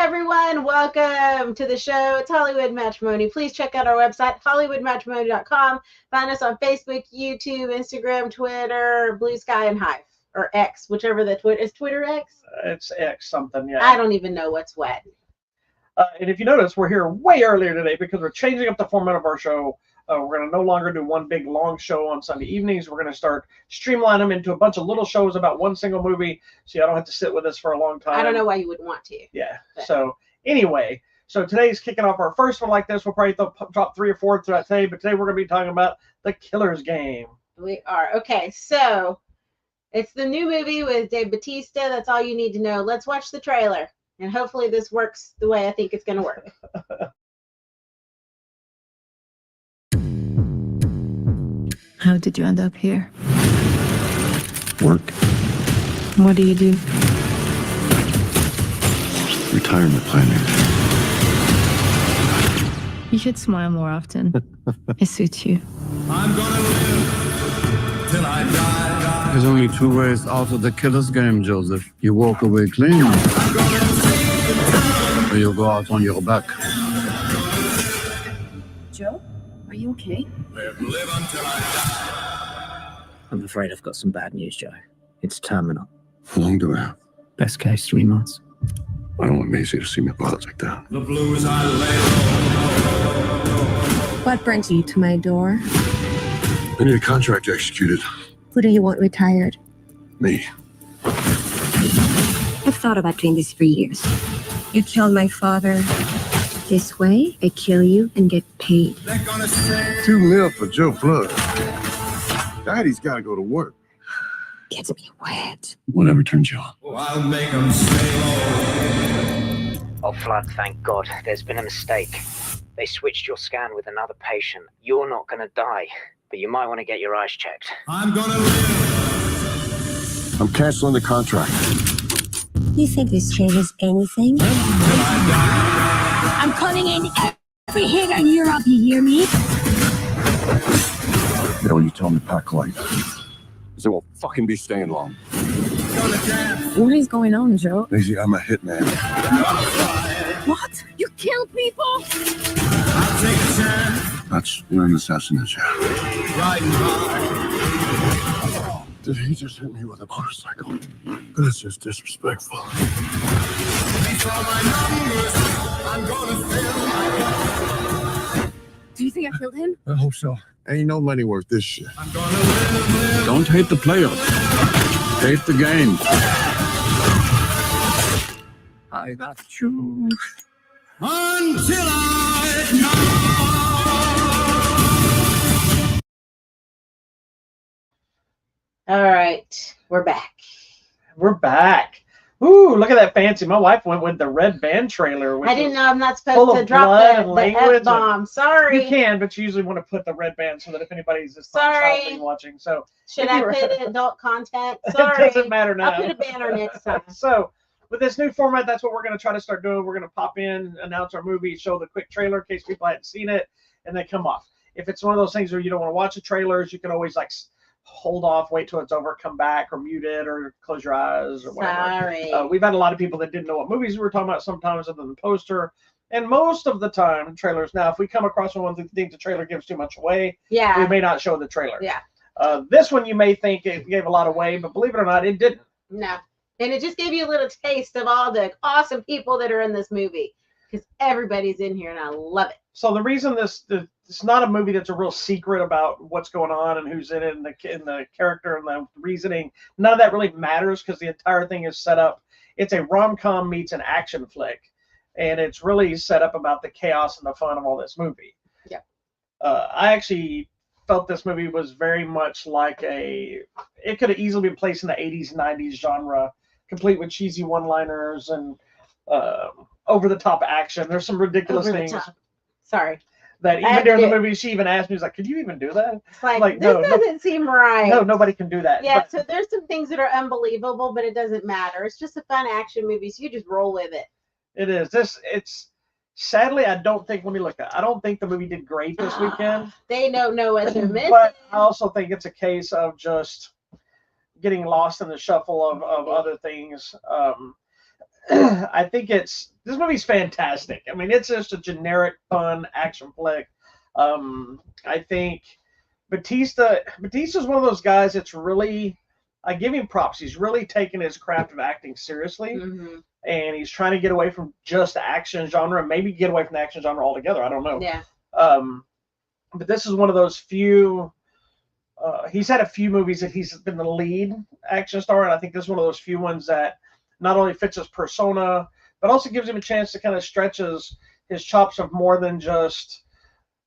everyone. Welcome to the show. It's Hollywood Matrimony. Please check out our website, hollywoodmatrimony.com. Find us on Facebook, YouTube, Instagram, Twitter, Blue Sky, and Hive. Or X, whichever the Twitter. Is Twitter X? It's X something, yeah. I don't even know what's what. And if you notice, we're here way earlier today because we're changing up the format of our show. We're going to no longer do one big long show on Sunday evenings. We're going to start streamline them into a bunch of little shows about one single movie, so you don't have to sit with us for a long time. I don't know why you would want to. Yeah. But. So anyway, today's kicking off our first one like this. We'll probably drop 3 or 4 throughout today, but today we're going to be talking about The Killer's Game. We are. Okay, so it's the new movie with Dave Bautista. That's all you need to know. Let's watch the trailer, and hopefully this works the way I think it's going to work. How did you end up here? Work. What do you do? Retirement planning. You should smile more often. It suits you. I'm gonna live till I die. There's only 2 ways out of the killer's game, Joseph. You walk away clean, or you'll go out on your back. Joe, are you okay? Live until I die. I'm afraid I've got some bad news, Joe. It's terminal. How long do I have? Best case, 3 months. I don't want Maisie to see me bothered like that. The blues I lay low. What brings you to my door? I need a contract executed. Who do you want retired? Me. I've thought about doing this for years. You killed my father. This way, I kill you and get paid. They're gonna say $2 million for Joe Flood. Daddy's got to go to work. Gets me wet. Whatever turns you on. I'll make them say Oh, Flood, thank God. There's been a mistake. They switched your scan with another patient. You're not going to die, but you might want to get your eyes checked. I'm gonna live. I'm canceling the contract. You think this changes anything? I'm calling in every hit on Europe, you hear me? You know, when you tell me to pack light, they won't fucking be staying long. What is going on, Joe? Maisie, I'm a hitman. What? You kill people? I'll take a chance. That's you're an assassin, is you? Right hard. Did he just hit me with a motorcycle? That's just disrespectful. These are my numbers. I'm gonna fill my cup. Do you think I killed him? I hope so. Ain't no money worth this shit. I'm gonna live. Don't hate the players. Hate the game. I got you. Until I know. All right, we're back. We're back. Ooh, look at that fancy. My wife went with the red band trailer. I didn't know I'm not full supposed to of drop blood the and language F-bomb. Sorry. You can, but you usually want to put the red band so that if anybody's just Sorry. watching. So Should I put adult content? Sorry. It doesn't matter now. I'll put a banner next time. So with this new format, that's what we're going to try to start doing. We're going to pop in, announce our movie, show the quick trailer in case people hadn't seen it, and then come off. If it's one of those things where you don't want to watch the trailers, you can always like hold off, wait till it's over, come back, or mute it, or close your eyes, or whatever. Sorry. We've had a lot of people that didn't know what movies we were talking about sometimes other than the poster. And most of the time, trailers. Now, if we come across one that think the trailer gives too much away, Yeah. we may not show the trailer. Yeah. This one you may think it gave a lot away, but believe it or not, it didn't. No. And it just gave you a little taste of all the awesome people that are in this movie. Because everybody's in here, and I love it. So the reason it's not a movie that's a real secret about what's going on and who's in it and the character and the reasoning, none of that really matters because the entire thing is set up. It's a rom-com meets an action flick, and it's really set up about the chaos and the fun of all this movie. Yeah. I actually felt this movie was very much like it could have easily been placed in the 80s, 90s genre, complete with cheesy one-liners and over-the-top action. There's some ridiculous things. Sorry. That even during the movie, she even asked me, "Was like, could you even do that?" It's like this doesn't seem right. No, nobody can do that. Yeah, so there's some things that are unbelievable, but it doesn't matter. It's just a fun action movie, so you just roll with it. It is. It's sadly, I don't think. Let me look at. I don't think the movie did great this weekend. They don't know what they're missing. But I also think it's a case of just getting lost in the shuffle of other things. I think this movie's fantastic. I mean, it's just a generic, fun action flick. I think Batista's one of those guys that's really, I give him props. He's really taken his craft of acting seriously, and he's trying to get away from just the action genre, maybe get away from the action genre altogether. I don't know. Yeah. But this is one of those few. He's had a few movies that he's been the lead action star, and I think this is one of those few ones that not only fits his persona, but also gives him a chance to kind of stretch his chops of more than just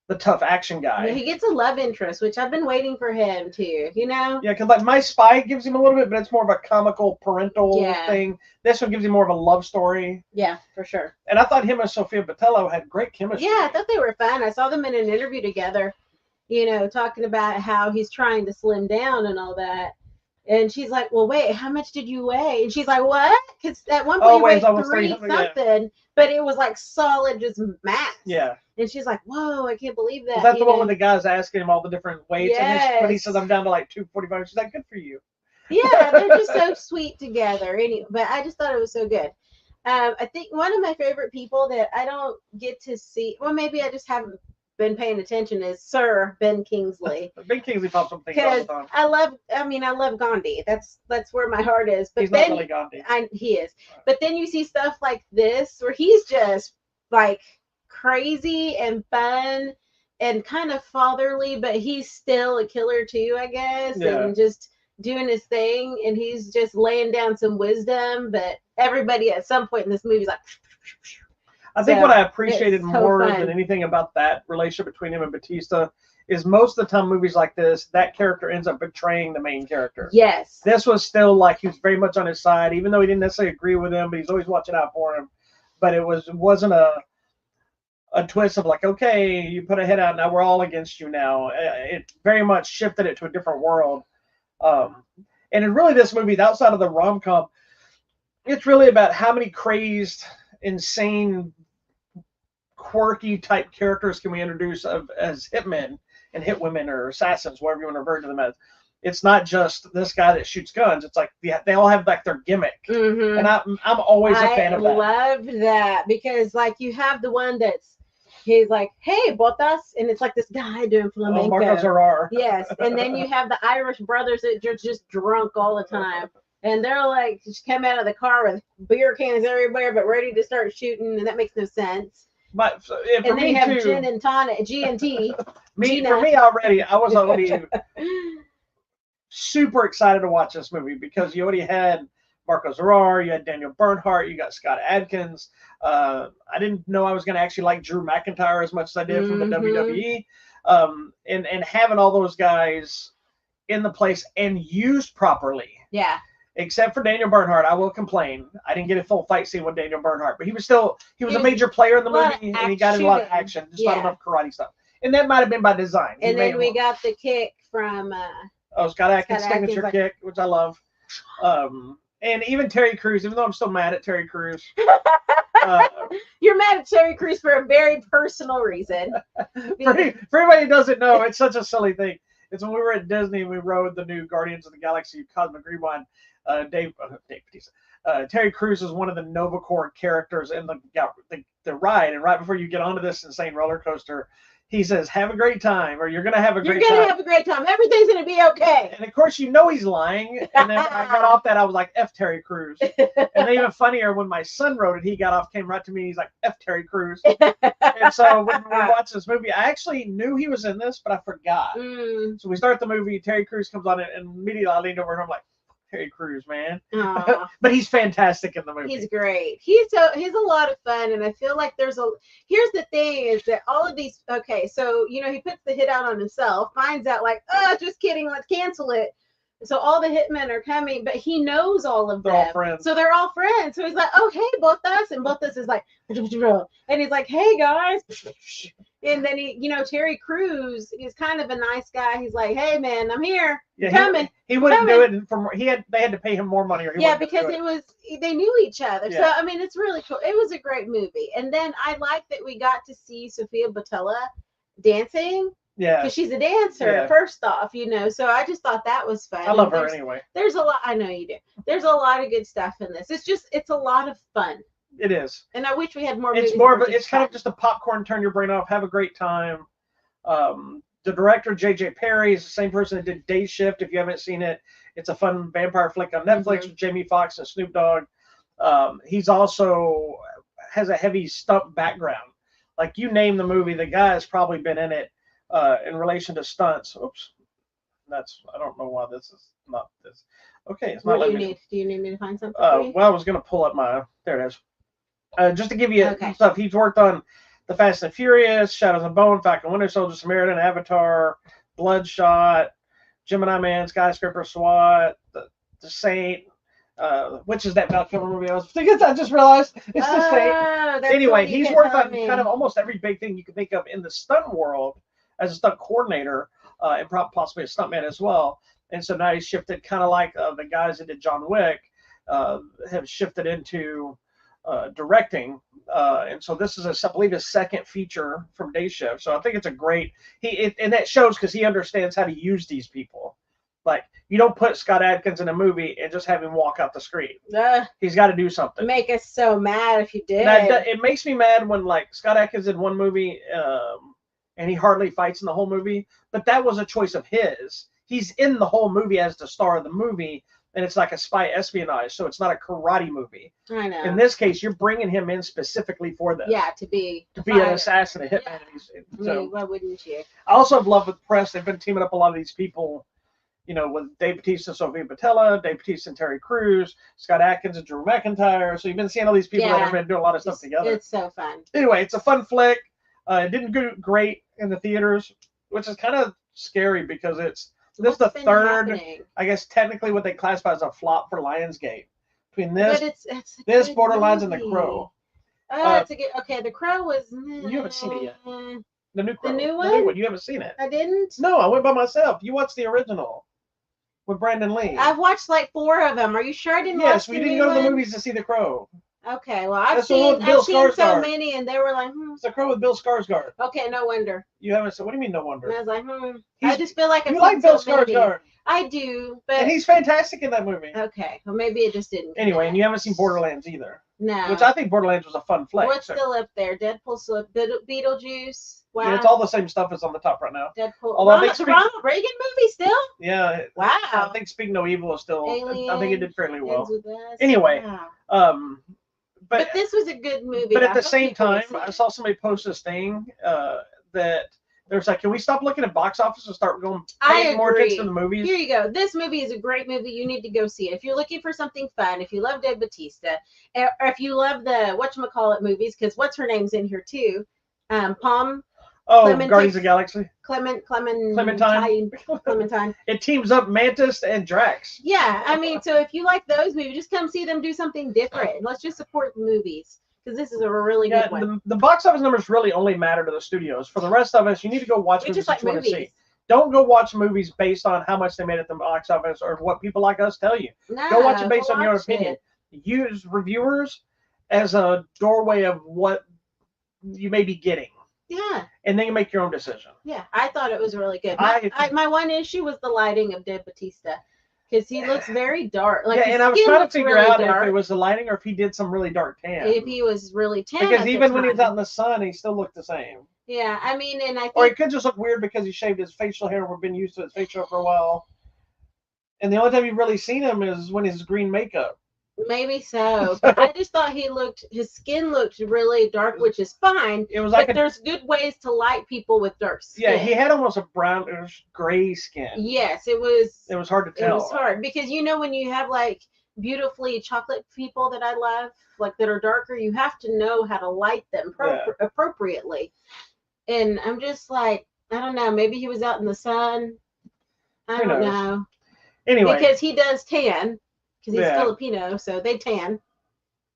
the tough action guy. Yeah, he gets a love interest, which I've been waiting for him to, you know? Yeah, because like My Spy gives him a little bit, but it's more of a comical parental thing. This one gives him more of a love story. Yeah, for sure. And I thought him and Sofia Boutella had great chemistry. Yeah, I thought they were fun. I saw them in an interview together, you know, talking about how he's trying to slim down and all that. And she's like, well, wait, how much did you weigh? And she's like, what? Because at one point he weighed 3-something, but it was like solid, just mass. Yeah. And she's like, whoa, I can't believe that. That's the one when the guy's asking him all the different weights. Yes. And when he says, I'm down to like 245, she's like, good for you. Yeah, they're just so sweet together. Anyway, but I just thought it was so good. I think one of my favorite people that I don't get to see, well, maybe I just haven't been paying attention, is Sir Ben Kingsley. Ben Kingsley pops up things all the time. I love Gandhi. That's where my heart is. But he's then, not really Gandhi. He is. But then you see stuff like this where he's just like crazy and fun and kind of fatherly, but he's still a killer too, I guess. Yeah. And just doing his thing, and he's just laying down some wisdom, but everybody at some point in this movie is like, I think what I appreciated so more fun. than anything about that relationship between him and Batista is most of the time movies like this, that character ends up betraying the main character. yes. This was still like he was very much on his side, even though he didn't necessarily agree with him, but he's always watching out for him. But it wasn't a twist of like, okay, you put a head out, now we're all against you now. It very much shifted it to a different world. And it really, this movie, outside of the rom-com, it's really about how many crazed, insane, quirky type characters can we introduce as hitmen and hitwomen or assassins, whatever you want to refer to them as. It's not just this guy that shoots guns. It's like they all have like their gimmick, and I'm always a fan of that. I love that because like you have the one he's like, hey, botas, and it's like this guy doing flamenco. Marco Zerrar. Yes, and then you have the Irish brothers that are just drunk all the time. And they're like, just come out of the car with beer cans everywhere, but ready to start shooting, and that makes no sense. But and then you have gin and tonic, G&T. For me already, I was already super excited to watch this movie because you already had Marco Zerrar, you had Daniel Bernhardt, you got Scott Adkins. I didn't know I was going to actually like Drew McIntyre as much as I did from the WWE. And having all those guys in the place and used properly. Yeah. Except for Daniel Bernhardt, I will complain. I didn't get a full fight scene with Daniel Bernhardt, but he was a major player in the movie, and he got in a lot of action, just not enough karate stuff. And that might have been by design. And then we got the kick from Scott Adkins' signature kick, which I love. And even Terry Crews, even though I'm still mad at Terry Crews. You're mad at Terry Crews for a very personal reason. For everybody who doesn't know, it's such a silly thing. It's when we were at Disney and we rode the new Guardians of the Galaxy Cosmic Rewind. Terry Crews is one of the Nova Corps characters in the ride, and right before you get onto this insane roller coaster, he says, "Have a great time," or "You're gonna have a great time." You're gonna have a great time. Everything's gonna be okay. And of course, you know he's lying. And then when I got off that, I was like, "F Terry Crews." And then even funnier, when my son wrote it, he got off, came right to me, and he's like, "F Terry Crews." And so when we watched this movie, I actually knew he was in this, but I forgot. So we start the movie, Terry Crews comes on it, and immediately I leaned over and I'm like, Terry Crews, man. But he's fantastic in the movie. He's great. He's a lot of fun, and I feel like here's the thing is that all of these, okay, so he puts the hit out on himself, finds out like, oh, just kidding, let's cancel it. So all the hitmen are coming, but he knows all of them. They're all friends. So they're all friends. So he's like, oh, hey, Botas. And Botas is like, and he's like, hey, guys. And then Terry Crews is kind of a nice guy. He's like, hey, man, I'm here. Yeah, coming. He wouldn't do it. They had to pay him more money. Or because they knew each other. Yeah. So, I mean, it's really cool. It was a great movie. And then I like that we got to see Sofia Boutella dancing. Yeah. because she's a dancer. Yeah. First off, you know, so I just thought that was fun. I love And her there's- anyway. There's a lot. I know you do. There's a lot of good stuff in this. It's a lot of fun, It is. and I wish we had more. It's movies more that of were a, it's kind of just a popcorn, turn your brain off, have a great time. The director, J.J. Perry, is the same person that did Day Shift. If you haven't seen it, it's a fun vampire flick on Netflix with Jamie Foxx and Snoop Dogg. He's also has a heavy stunt background. Like you name the movie, the guy has probably been in it in relation to stunts. Oops. I don't know why this is not this. Okay, it's not What do letting you me. need? Do you need me to find something? For you? Well, I was going to pull up there it is. Just to give you Okay. stuff, he's worked on The Fast and Furious, Shadows of Bone, Falcon Winter Soldier, Samaritan, Avatar, Bloodshot, Gemini Man, Skyscraper, SWAT, The Saint, which is that Val Kilmer movie I was thinking. I just realized it's The Saint. That's Anyway, what you he's kept worked on telling me. kind of almost every big thing you can think of in the stunt world as a stunt coordinator and possibly a stuntman as well. And so now he's shifted, kind of like the guys that did John Wick have shifted into directing. And so this is, I believe, his second feature from Day Shift. So I think it's a great, and that shows because he understands how to use these people. Like, you don't put Scott Adkins in a movie and just have him walk out the screen. He's got to do something. Make us so mad if you did. It makes me mad when, like, Scott Adkins did one movie and he hardly fights in the whole movie, but that was a choice of his. He's in the whole movie as the star of the movie, and it's like a spy espionage, so it's not a karate movie. I know. In this case, you're bringing him in specifically for this. Yeah, to be an assassin, a hitman. Yeah. So, why wouldn't you? I also have loved with press. They've been teaming up a lot of these people, you know, with Dave Bautista, Sophia Boutella, Dave Bautista and Terry Crews, Scott Adkins and Drew McIntyre. So you've been seeing all these people that have been doing a lot of stuff together. It's so fun. Anyway, it's a fun flick. It didn't do great in the theaters, which is kind of scary because this is the third, happening? I guess technically what they classify as a flop for Lionsgate. Between this, But it's a this good Borderlands and The movie. Crow. Oh, it's a good. Okay, The Crow was. You haven't seen it yet. The new Crow. The new one? You haven't seen it. I didn't. No, I went by myself. You watched the original with Brandon Lee. I've watched like 4 of them. Are you sure I didn't watch Yes, the we didn't new go to the one? movies to see The Crow. Okay, well I've That's the one seen with Bill so Skarsgård. many, and they were like, It's The Crow with Bill Skarsgård. Okay, no wonder. You haven't seen. What do you mean, no And I wonder? was like, I He's- just feel like I've You seen like Bill so many. Skarsgård, I do, but and he's fantastic in that movie. okay. Well, maybe it just didn't. Anyway, and you haven't connect. seen Borderlands either, No. which I think Borderlands was a fun flick. What's So- still up there? Deadpool still up. Beetlejuice. Wow. Yeah, it's all the same stuff that's on the top right now. Deadpool. although I think The Ronald Reagan movie still? Yeah. Wow. I think Speak No Evil is still. I think it did fairly well. Ends with Us. Anyway, Wow. But this was a good movie. but I at the hope same people will time, see I it. saw somebody post this thing that there's like, can we stop looking at box office and start paying more agree. attention to the movies? Here you go. This movie is a great movie. You need to go see it. If you're looking for something fun, if you love Dave Bautista, or if you love the whatchamacallit movies, because what's her name's in here too. Palm Clementine. Guardians of the Galaxy. Clementine. It teams up Mantis and Drax. Yeah, I mean, so if you like those movies, just come see them do something different. Let's just support the movies because this is a really Yeah, good one. the box office numbers really only matter to the studios. For the rest of us, you need to go watch We movies just like that you want to see. movies. Don't go watch movies based on how much they made at the box office or what people like us tell you. No, Go watch it based go on your watch opinion. it. Use reviewers as a doorway of what you may be getting, Yeah, and then you make your own decision. yeah. I thought it was really good. I- My one issue was the lighting of Dave Bautista because he looks very dark. Like yeah, his and I was skin trying to looks figure really out dark. if it was the lighting or if he did some really dark tan. If he was really tan. Because at the even when he was time. out in the sun, he still looked the same. Yeah, I mean, and I Or he think could just look weird because he shaved his facial hair. We've been used to his facial hair for a while. And the only time you've really seen him is when his green makeup. maybe so. But I just thought his skin looked really dark, which is fine. It was But like a, there's good ways to light people with dark skin. yeah, he had almost a brownish gray skin. Yes, it was. It was hard to It tell. was hard because when you have like beautifully chocolate people that I love, like that are darker, you have to know how to light them appropriately. And I'm just like, I don't know. Maybe he was out in the sun. I Who don't knows? know. Anyway, Because he does tan, because he's Yeah. Filipino, so they tan.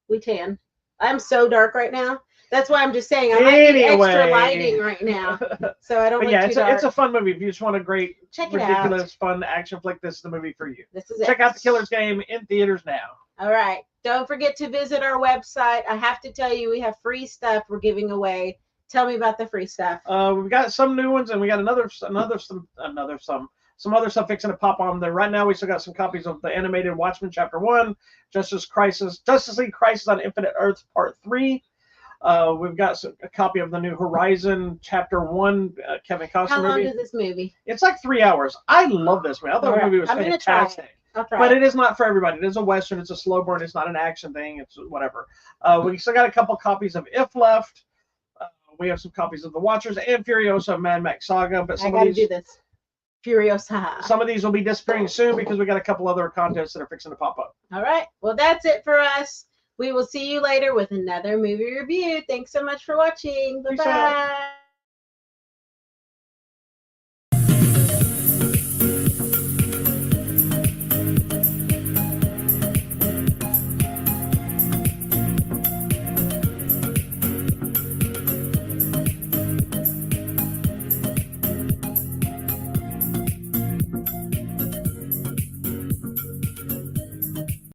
We tan. I'm so dark right now. That's why I'm just saying I might need extra Anyway. lighting right now, so I don't but look yeah, too it's dark. a fun movie. If you just want a great, Check it ridiculous, out. fun action flick, this is the movie for you. This is it. Check out The Killer's Game in theaters now. All right. Don't forget to visit our website. I have to tell you, we have free stuff we're giving away Tell me about the free stuff. We've got some new ones, and we got some other stuff fixing to pop on there. Right now, we still got some copies of the animated Watchmen Chapter 1, Justice League Crisis on Infinite Earths Part 3. We've got a copy of the New Horizon Chapter 1, Kevin Costner How long movie. is this movie? It's like 3 hours. I love this movie. I thought the movie was fantastic. But it is not for everybody. It is a Western. It's a slow burn. It's not an action thing. It's whatever. We still got a couple copies of If left. We have some copies of The Watchers and Furiosa of Mad Max Saga. But I gotta do this. Furiosa. Some of these will be disappearing soon because we got a couple other contests that are fixing to pop up. All right. Well, that's it for us. We will see you later with another movie review. Thanks so much for watching. Peace out. Bye-bye.